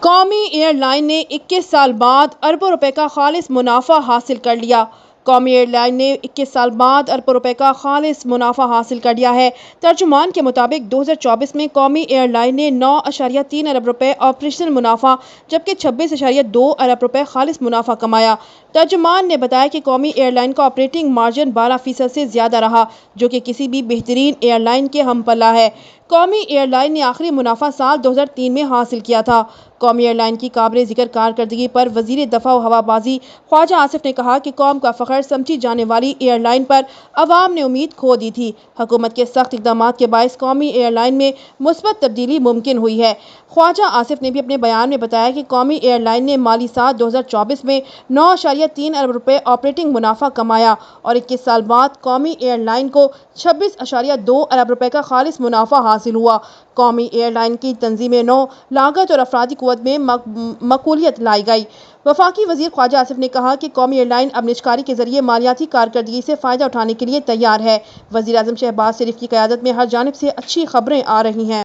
قومی air line نے 21 سال بعد اربوں روپے کا خالص منافع حاصل کر لیا۔ قومی ایئر لائن نے 21 سال بعد اربوں روپے کا خالص منافع حاصل کر لیا ہے۔ ترجمان کے مطابق 2024 میں قومی ایئر لائن نے 9.3 ارب روپے آپریشنل منافع جبکہ 26.2 ارب روپے خالص منافع کمایا۔ ترجمان نے بتایا کہ قومی ایئر لائن کا آپریٹنگ مارجن 12% سے زیادہ رہا، جو کہ کسی بھی بہترین ایئر لائن کے ہم پلہ ہے۔ قومی ایئر لائن نے آخری منافع سال 2003 میں حاصل کیا تھا۔ قومی ایئر لائن کی قابل ذکر کارکردگی پر وزیر دفاع و ہوا بازی خواجہ آصف نے کہا کہ قوم کا فخر سمجھی جانے والی ایئر لائن پر عوام نے امید کھو دی تھی۔ حکومت کے سخت اقدامات کے باعث قومی ایئر لائن میں مثبت تبدیلی ممکن ہوئی ہے۔ خواجہ آصف نے بھی اپنے بیان میں بتایا کہ قومی ایئر لائن نے مالی سال 2024 میں 9.3 ارب روپے آپریٹنگ منافع کمایا اور 21 سال بعد قومی ایئر لائن کو 26.2 ارب روپے کا خالص منافع حاصل ہوا۔ قومی ایئر لائن کی تنظیم نو، لاگت اور افرادی قوت میں معقولیت لائی گئی۔ وفاقی وزیر خواجہ آصف نے کہا کہ قومی ایئر لائن اب نجکاری کے ذریعے مالیاتی کارکردگی سے فائدہ اٹھانے کے لیے تیار ہے۔ وزیر اعظم شہباز شریف کی قیادت میں ہر جانب سے اچھی خبریں آ رہی ہیں۔